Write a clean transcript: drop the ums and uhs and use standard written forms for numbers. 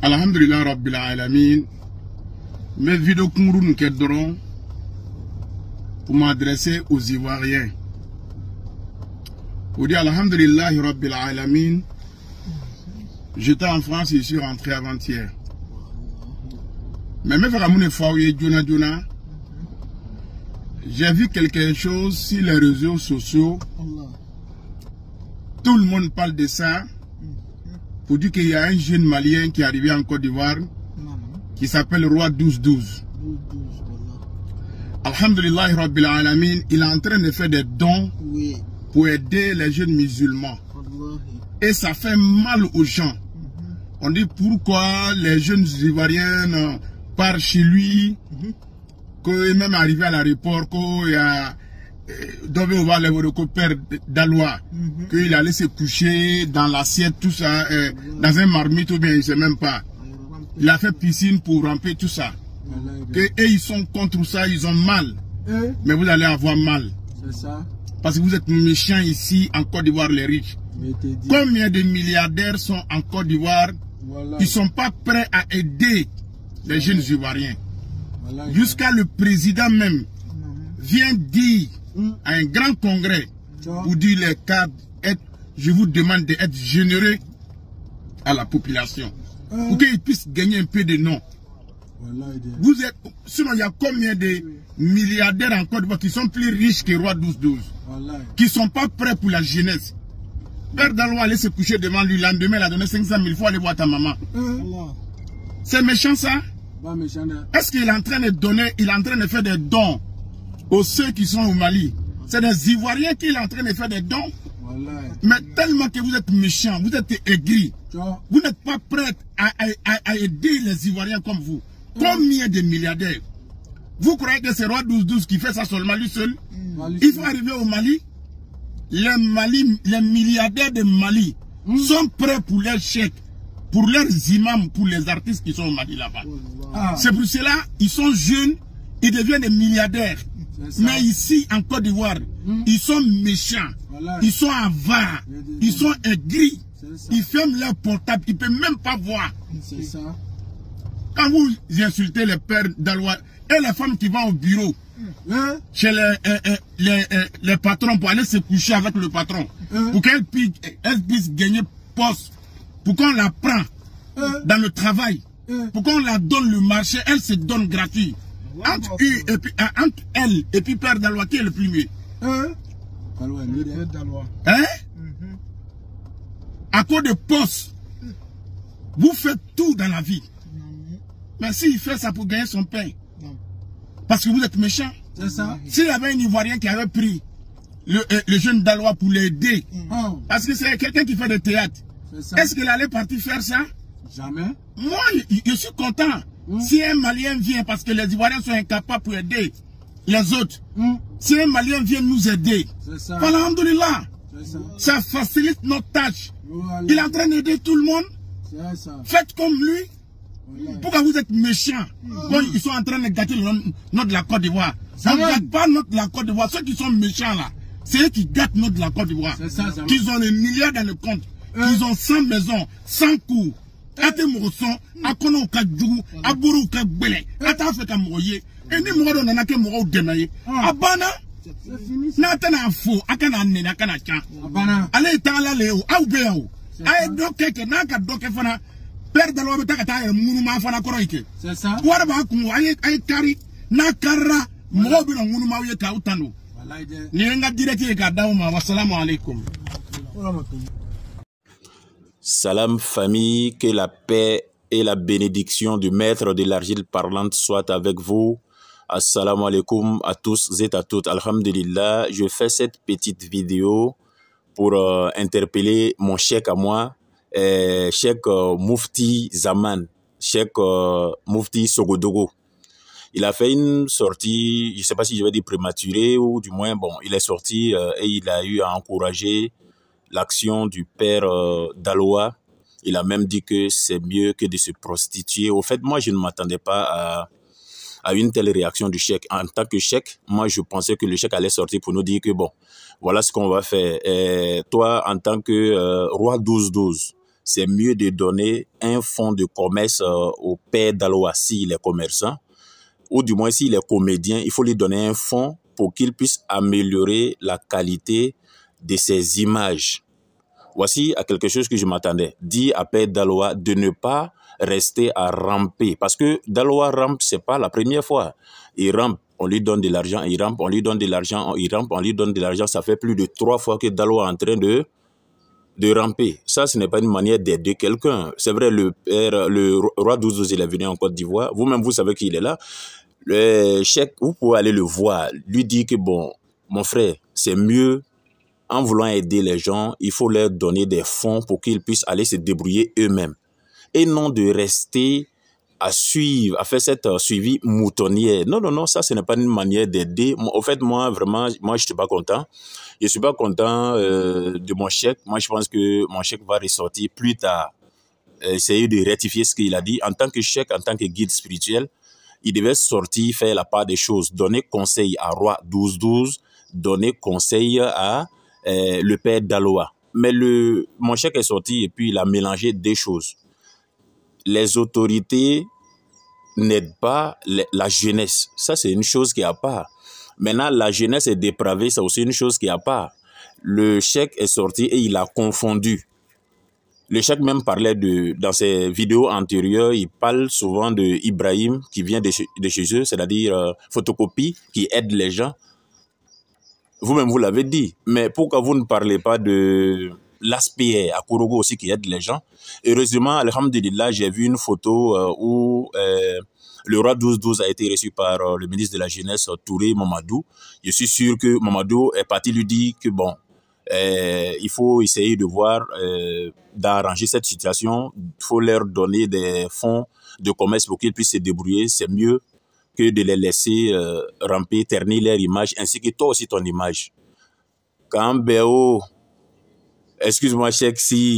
Alhamdulillah Rabbil Alamin. Mes vidéos nous quedderont pour m'adresser aux Ivoiriens. Pour dire Alhamdulillah Rabbil Alamin. J'étais en France et je suis rentré avant-hier. Mais j'ai vu quelque chose sur les réseaux sociaux. Tout le monde parle de ça. Pour dire qu'il y a un jeune Malien qui est arrivé en Côte d'Ivoire qui s'appelle Roi 12-12. Alhamdulillah Rabbil Alamin, il est en train de faire des dons pour aider les jeunes musulmans. Et ça fait mal aux gens. On dit pourquoi les jeunes Ivoiriens partent chez lui, qu'il est même arrivé à l'aéroport, qu'il y a le père d'Alois, qu'il allait se coucher dans l'assiette, tout ça, dans un marmite ou bien il ne sait même pas. Il a fait piscine pour ramper tout ça. Et ils sont contre ça, ils ont mal. Mais vous allez avoir mal. Parce que vous êtes méchants ici en Côte d'Ivoire, les riches. Combien de milliardaires sont en Côte d'Ivoire? Ils ne sont pas prêts à aider les jeunes Ivoiriens. Jusqu'à le président même vient dire à un grand congrès pour dire les cadres, je vous demande d'être généreux à la population pour qu'ils puissent gagner un peu de nom. Vous êtes, sinon il y a combien de milliardaires en Côte d'Ivoire qui sont plus riches que Roi 12-12, qui ne sont pas prêts pour la jeunesse. Père Dalois allait se coucher devant lui, le lendemain il a donné 500 000 fois aller voir ta maman. C'est méchant ça? Est-ce qu'il est en train de donner, il est en train de faire des dons aux ceux qui sont au Mali? C'est des Ivoiriens qui est en train de faire des dons. Mais tellement que vous êtes méchants, vous êtes aigris, vous n'êtes pas prêts à aider les Ivoiriens comme vous. Combien de milliardaires? Vous croyez que c'est Roi 12-12 qui fait ça seulement lui seul? Il faut arriver au Mali. Les milliardaires de Mali sont prêts pour leurs chèques, pour leurs imams, pour les artistes qui sont au Mali là-bas. C'est pour cela ils sont jeunes, ils deviennent des milliardaires. Mais ici en Côte d'Ivoire, ils sont méchants, ils sont avares, ils sont aigris, ils ferment leur portable, ils ne peuvent même pas voir. Quand vous insultez les pères d'Alois et les femmes qui vont au bureau, chez les patrons pour aller se coucher avec le patron, pour qu'elles puissent gagner poste, pour qu'on la prend dans le travail, pour qu'on la donne le marché, elle se donne gratuit. Entre elle et puis Père Dalois, qui est le plus mieux? À cause de poste, vous faites tout dans la vie. Mais s'il fait ça pour gagner son pain, parce que vous êtes méchant. S'il y avait un Ivoirien qui avait pris le jeune Dalois pour l'aider, parce que c'est quelqu'un qui fait du théâtre, est-ce qu'il allait partir faire ça? Jamais. Moi, je suis content. Si un Malien vient, parce que les Ivoiriens sont incapables pour aider les autres, si un Malien vient nous aider, alhamdulillah, ça facilite notre tâche. Il est en train d'aider tout le monde. Faites comme lui. Pourquoi vous êtes méchants? Bon, ils sont en train de gâter le nom de la Côte d'Ivoire. Ça ne gâte pas notre la Côte d'Ivoire. Ceux qui sont méchants là, c'est eux qui gâtent notre de la Côte d'Ivoire. Qu'ils ont des milliards dans le compte, qu'ils ont 100 maisons, 100 cours. Ate moroson, akono ka djou, aburu ka gbele, ata Afrika moye, eni moro na nake moro demaye. Abana, na tana fo, akana nene, akana chan. Abana, ale tala leo, au beo. Aye doke ke naka doke fana, Père Dalois betaka ta munuma fana koroike. C'est ça. Wara ba kumu aye kari na kara moro bi na munuma ye ka utano. Ni nga direct ka dauma. Wassalamu alaikum. Salam famille, que la paix et la bénédiction du maître de l'argile parlante soit avec vous. Assalamu alaikum à tous et à toutes. Alhamdulillah, je fais cette petite vidéo pour interpeller mon cheikh à moi, cheikh Mufti Zaman, cheikh Mufti Sogodogo. Il a fait une sortie, je ne sais pas si je vais dire prématurée ou du moins, bon, il est sorti et il a eu à encourager l'action du père Dalois. Il a même dit que c'est mieux que de se prostituer. Au fait, moi, je ne m'attendais pas à une telle réaction du cheikh. En tant que cheikh, moi, je pensais que le cheikh allait sortir pour nous dire que, bon, voilà ce qu'on va faire. Et toi, en tant que roi 12-12, c'est mieux de donner un fonds de commerce au père d'Aloa s'il est commerçant, ou du moins s'il est comédien, il faut lui donner un fonds pour qu'il puisse améliorer la qualité de ses images. Voici à quelque chose que je m'attendais. Dis à Père Daloa de ne pas rester à ramper. Parce que Daloa rampe, c'est pas la première fois. Il rampe, on lui donne de l'argent, il rampe, on lui donne de l'argent, il rampe, on lui donne de l'argent. Ça fait plus de 3 fois que Daloa est en train de ramper. Ça, ce n'est pas une manière d'aider quelqu'un. C'est vrai, le roi 12, il est venu en Côte d'Ivoire. Vous-même, vous savez qu'il est là. Le chèque, vous pouvez aller le voir. Lui dire que, bon, mon frère, c'est mieux. En voulant aider les gens, il faut leur donner des fonds pour qu'ils puissent aller se débrouiller eux-mêmes. Et non de rester à suivre, à faire cette suivi moutonnière. Non, non, non, ça, ce n'est pas une manière d'aider. Au fait, moi, vraiment, moi, je suis pas content. Je suis pas content de mon chèque. Moi, je pense que mon chèque va ressortir plus tard. Essayer de rectifier ce qu'il a dit. En tant que chèque, en tant que guide spirituel, il devait sortir, faire la part des choses, donner conseil à Roi 12-12, donner conseil à le père d'Aloa. Mais mon chèque est sorti et puis il a mélangé des choses. Les autorités n'aident pas la jeunesse. Ça, c'est une chose qui est à part. Maintenant, la jeunesse est dépravée, c'est aussi une chose qui est à part. Le chèque est sorti et il a confondu. Le chèque même parlait dans ses vidéos antérieures, il parle souvent de Ibrahim qui vient de chez eux, c'est-à-dire photocopie, qui aide les gens. Vous-même, vous l'avez dit. Mais pourquoi vous ne parlez pas de l'ASPR à Kourogo aussi qui aide les gens? Heureusement, alhamdulillah, j'ai vu une photo où le roi 12-12 a été reçu par le ministre de la Jeunesse, Touré Mamadou. Je suis sûr que Mamadou est parti lui dire que bon, il faut essayer de voir, d'arranger cette situation. Il faut leur donner des fonds de commerce pour qu'ils puissent se débrouiller. C'est mieux que de les laisser ramper, ternir leur image, ainsi que toi aussi ton image. Quand Béo, excuse-moi, Cheikh, si